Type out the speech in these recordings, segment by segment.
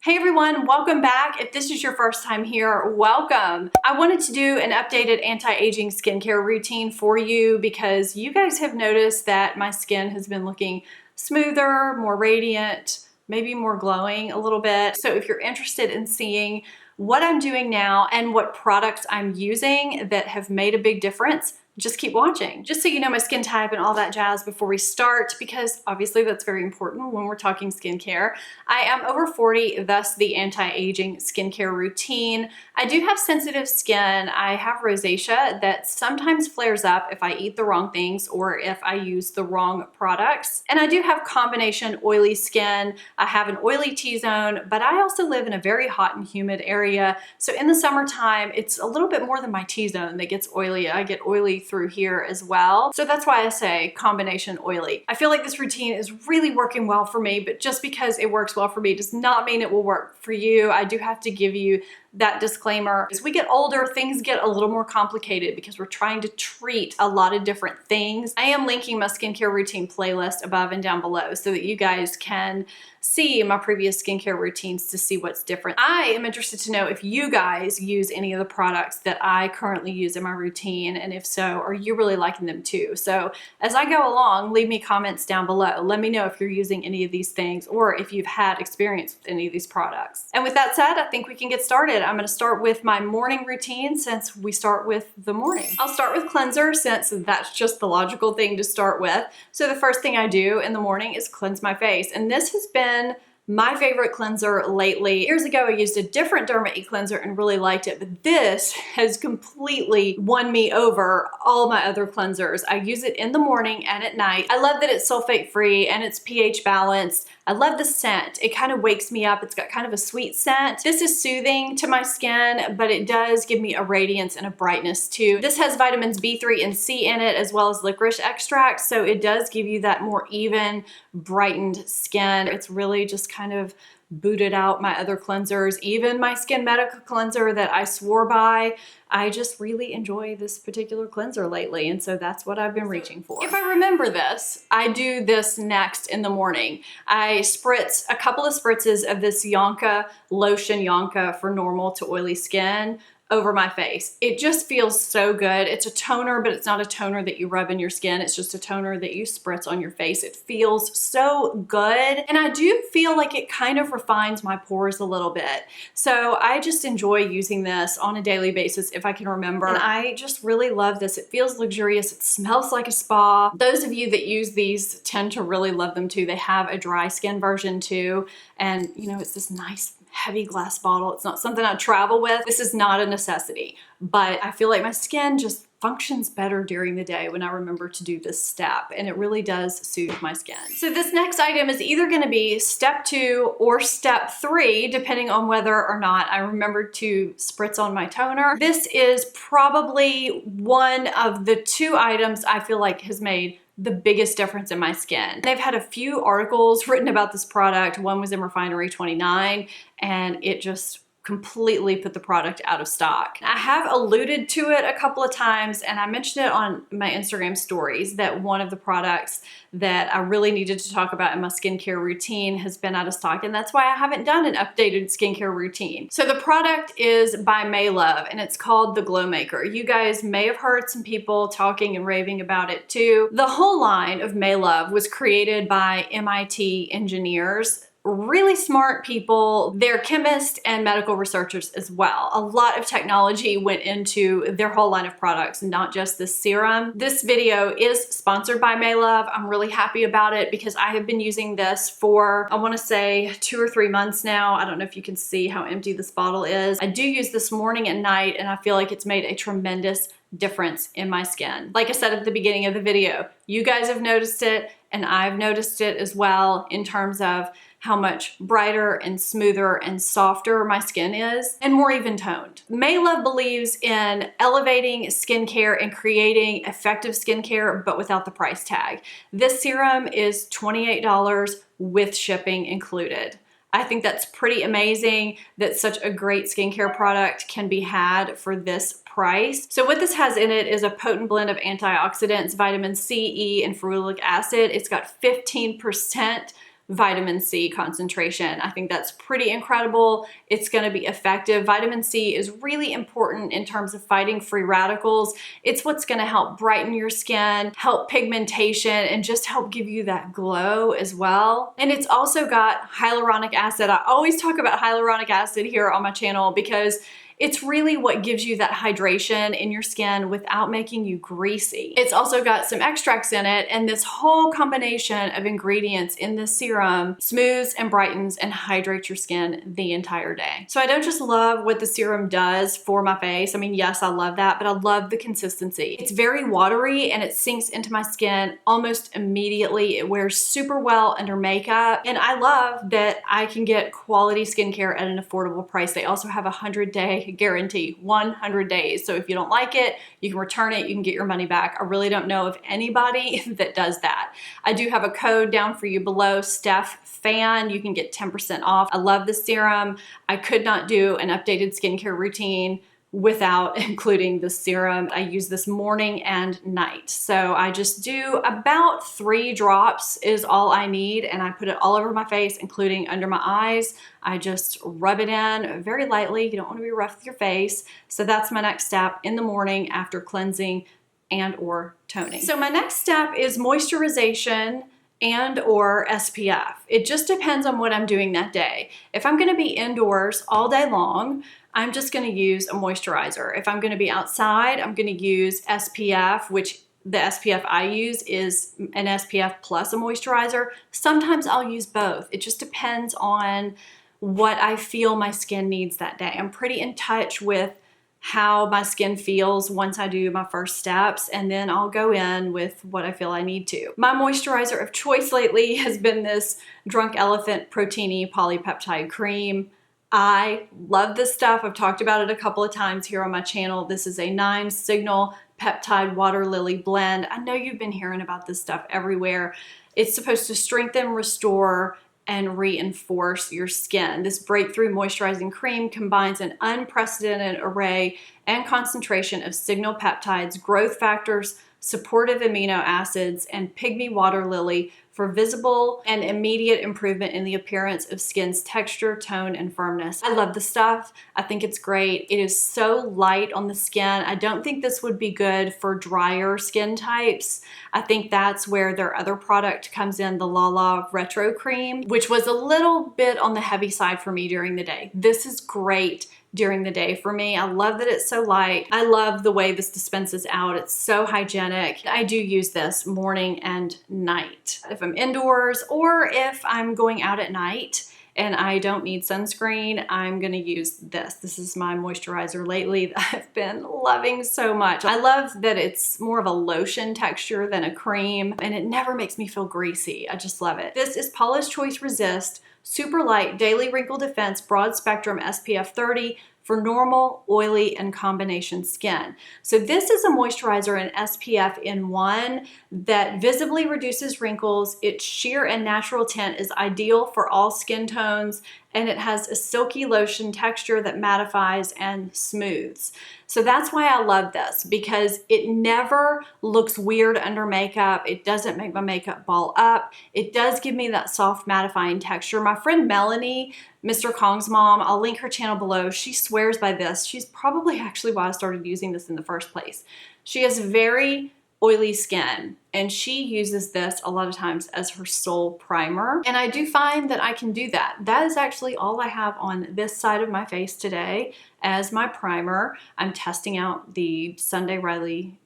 Hey everyone, welcome back. If this is your first time here, welcome. I wanted to do an updated anti-aging skincare routine for you because you guys have noticed that my skin has been looking smoother, more radiant, maybe more glowing a little bit. So if you're interested in seeing what I'm doing now and what products I'm using that have made a big difference, just keep watching. Just so you know my skin type and all that jazz before we start, because obviously that's very important when we're talking skincare. I am over 40, thus the anti-aging skincare routine. I do have sensitive skin. I have rosacea that sometimes flares up if I eat the wrong things or if I use the wrong products. And I do have combination oily skin. I have an oily T-zone, but I also live in a very hot and humid area. So in the summertime, it's a little bit more than my T-zone that gets oily. I get oily through here as well. So that's why I say combination oily. I feel like this routine is really working well for me, but just because it works well for me does not mean it will work for you. I do have to give you that disclaimer. As we get older, things get a little more complicated because we're trying to treat a lot of different things. I am linking my skincare routine playlist above and down below so that you guys can see my previous skincare routines to see what's different. I am interested to know if you guys use any of the products that I currently use in my routine, and if so, are you really liking them too? So as I go along, leave me comments down below. Let me know if you're using any of these things or if you've had experience with any of these products. And with that said, I think we can get started. I'm going to start with my morning routine since we start with the morning. I'll start with cleanser since that's just the logical thing to start with. So the first thing I do in the morning is cleanse my face. And this has been my favorite cleanser lately. Years ago, I used a different Derma cleanser and really liked it, but this has completely won me over all my other cleansers. I use it in the morning and at night. I love that it's sulfate free and it's pH balanced. I love the scent. It kind of wakes me up. It's got kind of a sweet scent. This is soothing to my skin, but it does give me a radiance and a brightness too. This has vitamins B3 and C in it, as well as licorice extract, so it does give you that more even, brightened skin. It's really just kind of booted out my other cleansers, even my Skin Medica cleanser that I swore by. I just really enjoy this particular cleanser lately, and so that's what I've been reaching for. If I remember this, I do this next in the morning. I spritz a couple of spritzes of this Yonka lotion, Yonka for normal to oily skin, over my face. It just feels so good. It's a toner, but it's not a toner that you rub in your skin. It's just a toner that you spritz on your face. It feels so good. And I do feel like it kind of refines my pores a little bit. So I just enjoy using this on a daily basis if I can remember. And I just really love this. It feels luxurious. It smells like a spa. Those of you that use these tend to really love them too. They have a dry skin version too. And you know, it's this nice heavy glass bottle. It's not something I travel with. This is not a necessity, but I feel like my skin just functions better during the day when I remember to do this step, and it really does soothe my skin. So this next item is either going to be step 2 or step 3, depending on whether or not I remember to spritz on my toner. This is probably one of the 2 items I feel like has made the biggest difference in my skin. They've had a few articles written about this product. One was in Refinery 29, and it just completely put the product out of stock. I have alluded to it a couple of times, and I mentioned it on my Instagram stories that one of the products that I really needed to talk about in my skincare routine has been out of stock, and that's why I haven't done an updated skincare routine. So the product is by Maylove, and it's called the Glow Maker. You guys may have heard some people talking and raving about it too. The whole line of Maylove was created by MIT engineers, really smart people. They're chemists and medical researchers as well. A lot of technology went into their whole line of products, not just the serum. This video is sponsored by Maylove. I'm really happy about it because I have been using this for, I want to say 2 or 3 months now. I don't know if you can see how empty this bottle is. I do use this morning and night, and I feel like it's made a tremendous difference in my skin. Like I said at the beginning of the video, you guys have noticed it, and I've noticed it as well in terms of how much brighter and smoother and softer my skin is, and more even toned. Maylove believes in elevating skincare and creating effective skincare, but without the price tag. This serum is $28 with shipping included. I think that's pretty amazing that such a great skincare product can be had for this price. So what this has in it is a potent blend of antioxidants, vitamin C, E, and ferulic acid. It's got 15% vitamin C concentration. I think that's pretty incredible. It's going to be effective. Vitamin C is really important in terms of fighting free radicals. It's what's going to help brighten your skin, help pigmentation, and just help give you that glow as well. And it's also got hyaluronic acid. I always talk about hyaluronic acid here on my channel because it's really what gives you that hydration in your skin without making you greasy. It's also got some extracts in it, and this whole combination of ingredients in this serum smooths and brightens and hydrates your skin the entire day. So I don't just love what the serum does for my face. I mean, yes, I love that, but I love the consistency. It's very watery and it sinks into my skin almost immediately. It wears super well under makeup, and I love that I can get quality skincare at an affordable price. They also have a 100-day guarantee, 100 days. So if you don't like it, you can return it, you can get your money back. I really don't know of anybody that does that. I do have a code down for you below, Steph Fan. You can get 10% off. I love the serum. I could not do an updated skincare routine without including the serum. I use this morning and night. So I just do about 3 drops is all I need, and I put it all over my face, including under my eyes. I just rub it in very lightly. You don't want to be rough with your face. So that's my next step in the morning after cleansing and or toning. So my next step is moisturization and or SPF. It just depends on what I'm doing that day. If I'm gonna be indoors all day long, I'm just gonna use a moisturizer. If I'm gonna be outside, I'm gonna use SPF, which the SPF I use is an SPF plus a moisturizer. Sometimes I'll use both. It just depends on what I feel my skin needs that day. I'm pretty in touch with how my skin feels once I do my first steps, and then I'll go in with what I feel I need to. My moisturizer of choice lately has been this Drunk Elephant Protein Polypeptide Cream. I love this stuff. I've talked about it a couple of times here on my channel. This is a 9-signal peptide water lily blend. I know you've been hearing about this stuff everywhere. It's supposed to strengthen, restore, and reinforce your skin. This breakthrough moisturizing cream combines an unprecedented array and concentration of signal peptides, growth factors, supportive amino acids, and pygmy water lily for visible and immediate improvement in the appearance of skin's texture, tone, and firmness. I love the stuff. I think it's great. It is so light on the skin. I don't think this would be good for drier skin types. I think that's where their other product comes in, the Lala Retro Cream, which was a little bit on the heavy side for me during the day. This is great during the day for me. I love that it's so light. I love the way this dispenses out. It's so hygienic. I do use this morning and night. If I'm indoors or if I'm going out at night and I don't need sunscreen, I'm gonna use this. This is my moisturizer lately that I've been loving so much. I love that it's more of a lotion texture than a cream, and it never makes me feel greasy. I just love it. This is Paula's Choice Resist Super Light Daily Wrinkle Defense Broad Spectrum SPF 30 for normal, oily, and combination skin. So this is a moisturizer and SPF in one that visibly reduces wrinkles. Its sheer and natural tint is ideal for all skin tones, and it has a silky lotion texture that mattifies and smooths. So that's why I love this, because it never looks weird under makeup. It doesn't make my makeup ball up. It does give me that soft mattifying texture. My friend Melanie, Mr. Kong's mom, I'll link her channel below. She swears by this. She's probably actually why I started using this in the first place. She has very oily skin, and she uses this a lot of times as her sole primer. And I do find that I can do that. That is actually all I have on this side of my face today as my primer. I'm testing out the Sunday Riley,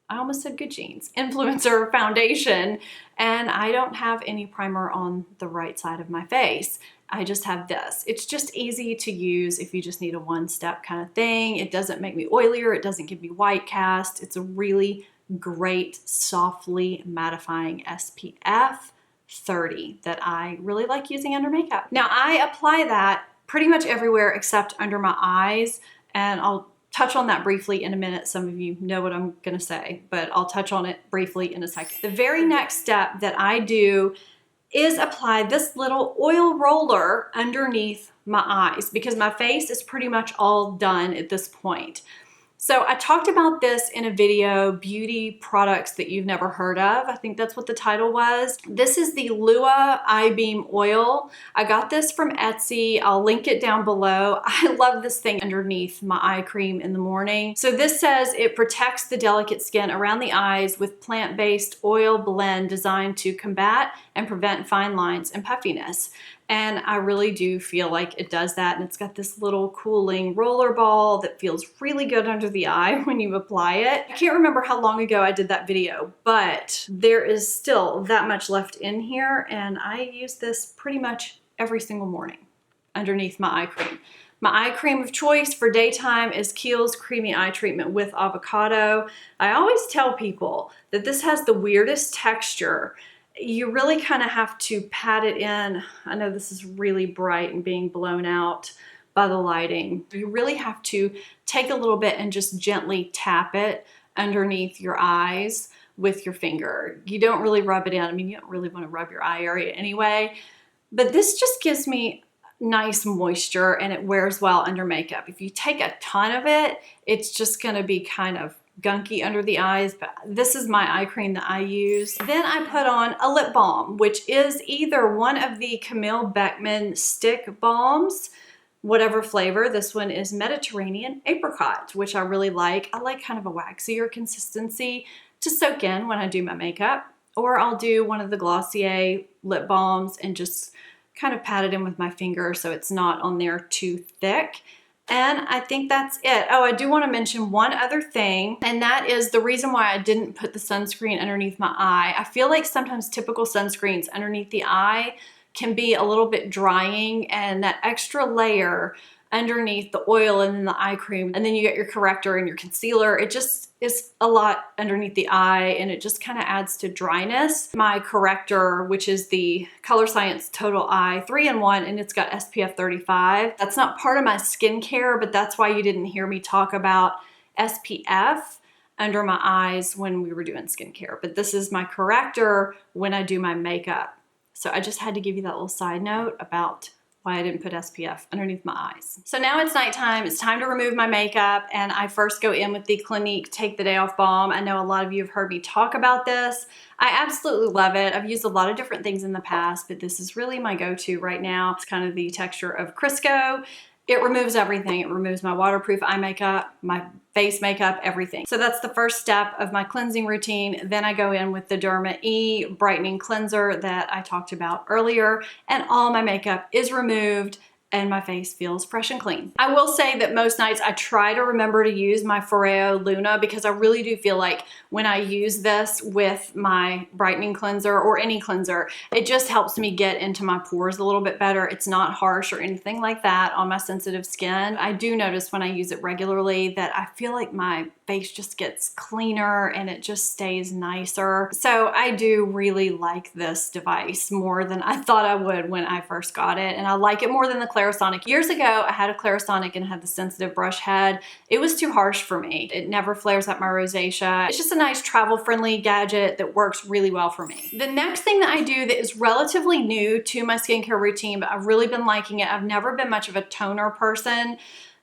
I almost said Good Genes, Influencer Foundation, and I don't have any primer on the right side of my face. I just have this. It's just easy to use if you just need a one-step kind of thing. It doesn't make me oilier. It doesn't give me white cast. It's a really great, softly mattifying SPF 30 that I really like using under makeup. Now I apply that pretty much everywhere except under my eyes, and I'll touch on that briefly in a minute. Some of you know what I'm gonna say, but I'll touch on it briefly in a second. The very next step that I do is apply this little oil roller underneath my eyes because my face is pretty much all done at this point. So I talked about this in a video, beauty products that you've never heard of. I think that's what the title was. This is the Lua Eye Beam Oil. I got this from Etsy. I'll link it down below. I love this thing underneath my eye cream in the morning. So this says it protects the delicate skin around the eyes with plant-based oil blend designed to combat and prevent fine lines and puffiness. And I really do feel like it does that. And it's got this little cooling roller ball that feels really good under the eye when you apply it. I can't remember how long ago I did that video, but there is still that much left in here. And I use this pretty much every single morning underneath my eye cream. My eye cream of choice for daytime is Kiehl's Creamy Eye Treatment with Avocado. I always tell people that this has the weirdest texture. You really kind of have to pat it in. I know this is really bright and being blown out by the lighting. You really have to take a little bit and just gently tap it underneath your eyes with your finger. You don't really rub it in. I mean, you don't really want to rub your eye area anyway, but this just gives me nice moisture and it wears well under makeup. If you take a ton of it, it's just going to be kind of gunky under the eyes, but this is my eye cream that I use. Then I put on a lip balm, which is either one of the Camille Beckman stick balms, whatever flavor. This one is Mediterranean Apricot, which I really like. I like kind of a waxier consistency to soak in when I do my makeup, or I'll do one of the Glossier lip balms and just kind of pat it in with my finger so it's not on there too thick. And I think that's it. Oh, I do want to mention one other thing, and that is the reason why I didn't put the sunscreen underneath my eye. I feel like sometimes typical sunscreens underneath the eye can be a little bit drying, and that extra layer underneath the oil and then the eye cream, and then you get your corrector and your concealer. It just is a lot underneath the eye and it just kind of adds to dryness. My corrector, which is the Color Science Total Eye 3-in-1, and it's got SPF 35. That's not part of my skincare, but that's why you didn't hear me talk about SPF under my eyes when we were doing skincare. But this is my corrector when I do my makeup. So I just had to give you that little side note about why I didn't put SPF underneath my eyes. So now it's nighttime, it's time to remove my makeup, and I first go in with the Clinique Take the Day Off Balm. I know a lot of you have heard me talk about this. I absolutely love it. I've used a lot of different things in the past, but this is really my go-to right now. It's kind of the texture of Crisco. It removes everything. It removes my waterproof eye makeup, my face makeup, everything. So that's the first step of my cleansing routine. Then I go in with the Derma E Brightening Cleanser that I talked about earlier, and all my makeup is removed and my face feels fresh and clean. I will say that most nights I try to remember to use my Foreo Luna because I really do feel like when I use this with my brightening cleanser or any cleanser, it just helps me get into my pores a little bit better. It's not harsh or anything like that on my sensitive skin. I do notice when I use it regularly that I feel like my face just gets cleaner and it just stays nicer. So I do really like this device more than I thought I would when I first got it. And I like it more than the Clarisonic. Years ago, I had a Clarisonic and had the sensitive brush head. It was too harsh for me. It never flares up my rosacea. It's just a nice travel-friendly gadget that works really well for me. The next thing that I do that is relatively new to my skincare routine, but I've really been liking it. I've never been much of a toner person,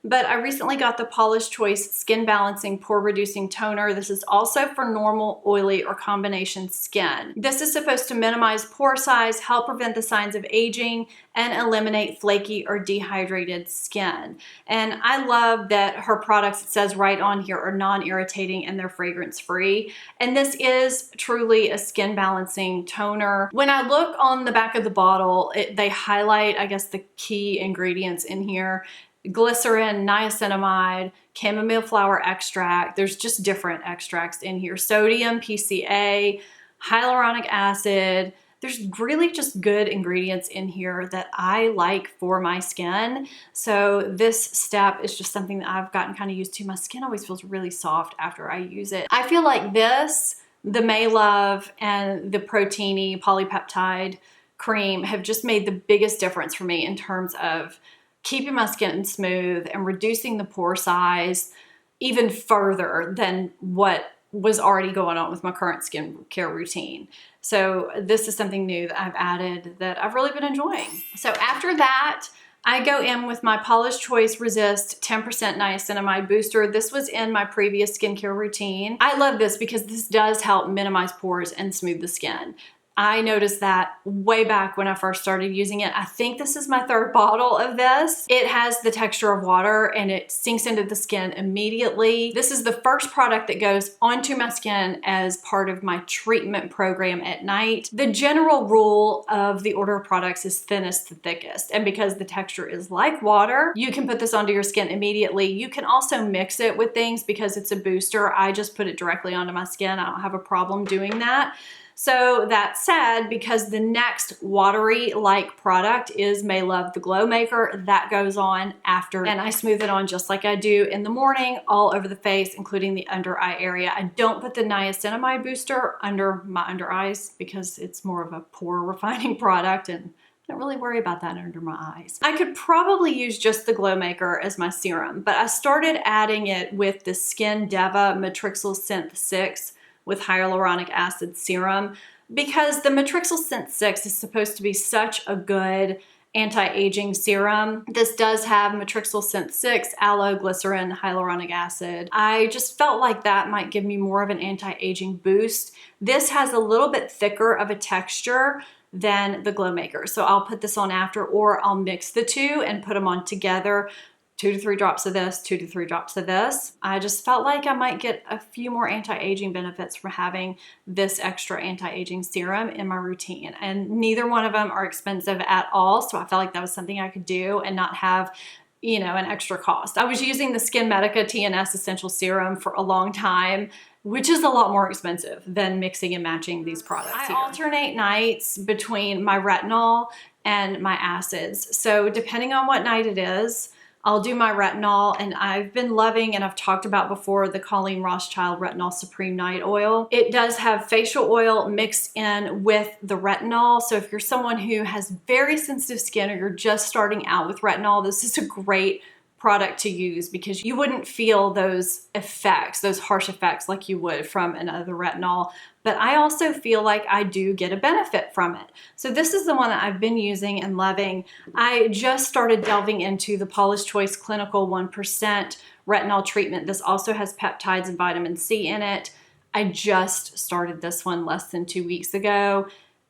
but I recently got the Paula's Choice Skin Balancing Pore Reducing Toner. This is also for normal, oily, or combination skin. This is supposed to minimize pore size, help prevent the signs of aging, and eliminate flaky or dehydrated skin. And I love that her products, it says right on here, are non-irritating and they're fragrance-free. And this is truly a skin balancing toner. When I look on the back of the bottle, they highlight, I guess, the key ingredients in here. Glycerin, niacinamide, chamomile flower extract. There's just different extracts in here. Sodium, PCA, hyaluronic acid. There's really just good ingredients in here that I like for my skin. So this step is just something that I've gotten kind of used to. My skin always feels really soft after I use it. I feel like this, the May Love, and the Proteini polypeptide cream have just made the biggest difference for me in terms of keeping my skin smooth and reducing the pore size even further than what was already going on with my current skincare routine. So this is something new that I've added that I've really been enjoying. So after that, I go in with my Paula's Choice Resist 10% niacinamide booster. This was in my previous skincare routine. I love this because this does help minimize pores and smooth the skin. I noticed that way back when I first started using it. I think this is my third bottle of this. It has the texture of water and it sinks into the skin immediately. This is the first product that goes onto my skin as part of my treatment program at night. The general rule of the order of products is thinnest to thickest. And because the texture is like water, you can put this onto your skin immediately. You can also mix it with things because it's a booster. I just put it directly onto my skin. I don't have a problem doing that. So that's sad because the next watery-like product is May Love the Glow Maker. That goes on after, and I smooth it on just like I do in the morning, all over the face, including the under eye area. I don't put the niacinamide booster under my under eyes because it's more of a pore refining product and I don't really worry about that under my eyes. I could probably use just the Glow Maker as my serum, but I started adding it with the Skin Deva Matrixyl Synth 6 with hyaluronic acid serum because the Matrixyl Synth 6 is supposed to be such a good anti-aging serum. This does have Matrixyl Synth 6, aloe, glycerin, hyaluronic acid. I just felt like that might give me more of an anti-aging boost. This has a little bit thicker of a texture than the Glow Maker. So I'll put this on after, or I'll mix the two and put them on together. 2 to 3 drops of this, 2 to 3 drops of this. I just felt like I might get a few more anti-aging benefits from having this extra anti-aging serum in my routine. And neither one of them are expensive at all. So I felt like that was something I could do and not have, you know, an extra cost. I was using the Skin Medica TNS Essential Serum for a long time, which is a lot more expensive than mixing and matching these products. I alternate nights between my retinol and my acids. So depending on what night it is, I'll do my retinol, and I've been loving, and I've talked about before, the Colleen Rothschild Retinol Supreme Night Oil. It does have facial oil mixed in with the retinol. So if you're someone who has very sensitive skin or you're just starting out with retinol, this is a great product to use because you wouldn't feel those effects, those harsh effects like you would from another retinol. But I also feel like I do get a benefit from it. So this is the one that I've been using and loving. I just started delving into the Paula's Choice Clinical 1% retinol treatment. This also has peptides and vitamin C in it. I just started this one less than 2 weeks ago.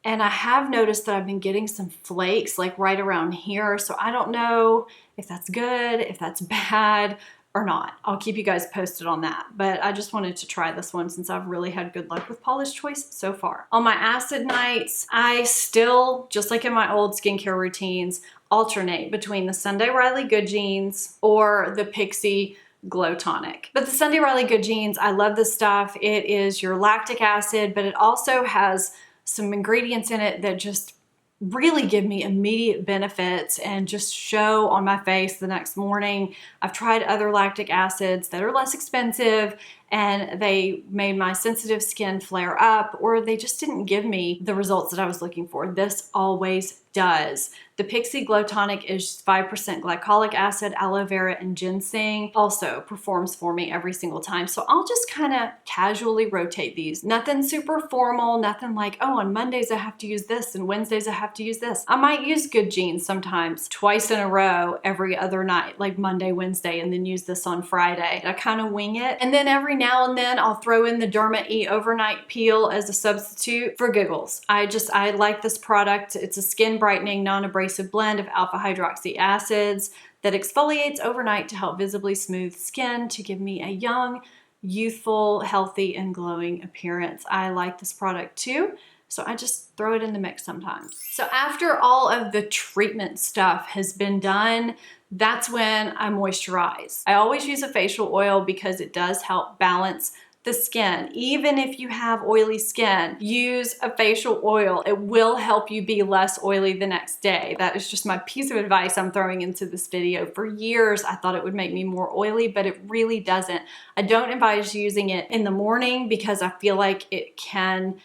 And I have noticed that I've been getting some flakes like right around here. So I don't know if that's good, if that's bad or not. I'll keep you guys posted on that. But I just wanted to try this one since I've really had good luck with Paula's Choice so far. On my acid nights, I still, just like in my old skincare routines, alternate between the Sunday Riley Good Genes or the Pixie Glow Tonic. But the Sunday Riley Good Genes, I love this stuff. It is your lactic acid, but it also has some ingredients in it that just really give me immediate benefits and just show on my face the next morning. I've tried other lactic acids that are less expensive and they made my sensitive skin flare up, or they just didn't give me the results that I was looking for. This always does. The Pixie Glow Tonic is 5% glycolic acid, aloe vera, and ginseng. Also performs for me every single time. So I'll just kind of casually rotate these. Nothing super formal, nothing like, oh, on Mondays I have to use this and Wednesdays I have to use this. I might use Good Genes sometimes twice in a row every other night, like Monday, Wednesday, and then use this on Friday. I kind of wing it. And then every now and then I'll throw in the Derma E Overnight Peel as a substitute for giggles. I like this product. It's a skin brightening, non-abrasive blend of alpha hydroxy acids that exfoliates overnight to help visibly smooth skin to give me a young, youthful, healthy, and glowing appearance. I like this product too, so I just throw it in the mix sometimes. So after all of the treatment stuff has been done, that's when I moisturize. I always use a facial oil because it does help balance the skin. Even if you have oily skin, use a facial oil. It will help you be less oily the next day. That is just my piece of advice I'm throwing into this video. For years, I thought it would make me more oily, but it really doesn't. I don't advise using it in the morning because I feel like it can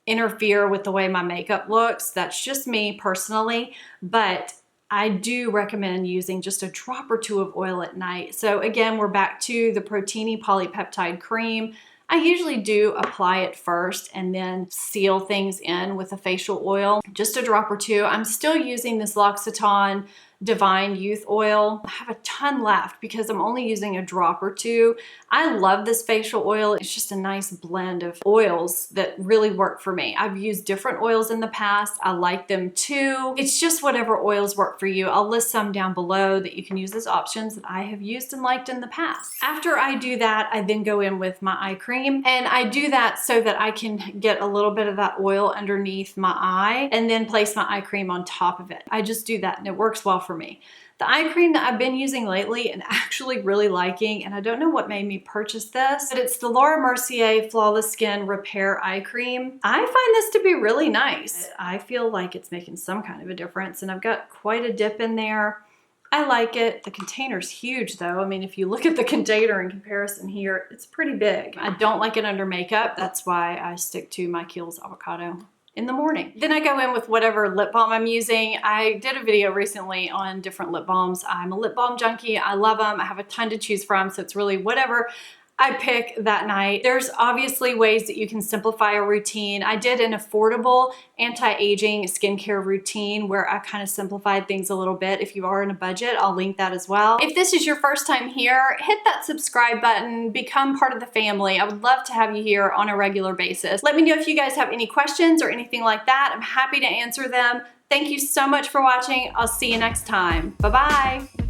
interfere with the way my makeup looks. That's just me personally, but I do recommend using just a drop or two of oil at night. So again, we're back to the Protini Polypeptide Cream. I usually do apply it first and then seal things in with a facial oil, just a drop or two. I'm still using this L'Occitane Divine Youth Oil. I have a ton left because I'm only using a drop or two. I love this facial oil. It's just a nice blend of oils that really work for me. I've used different oils in the past. I like them too. It's just whatever oils work for you. I'll list some down below that you can use as options that I have used and liked in the past. After I do that, I then go in with my eye cream, and I do that so that I can get a little bit of that oil underneath my eye and then place my eye cream on top of it. I just do that and it works well for me. The eye cream that I've been using lately and actually really liking, and I don't know what made me purchase this, but it's the Laura Mercier Flawless Skin Repair Eye Cream. I find this to be really nice. I feel like it's making some kind of a difference, and I've got quite a dip in there. I like it. The container's huge though. I mean, if you look at the container in comparison here, it's pretty big. I don't like it under makeup. That's why I stick to my Kiehl's Avocado in the morning. Then I go in with whatever lip balm I'm using. I did a video recently on different lip balms. I'm a lip balm junkie. I love them. I have a ton to choose from, so it's really whatever I pick that night. There's obviously ways that you can simplify a routine. I did an affordable anti-aging skincare routine where I kind of simplified things a little bit. If you are in a budget, I'll link that as well. If this is your first time here, hit that subscribe button, become part of the family. I would love to have you here on a regular basis. Let me know if you guys have any questions or anything like that. I'm happy to answer them. Thank you so much for watching. I'll see you next time. Bye-bye.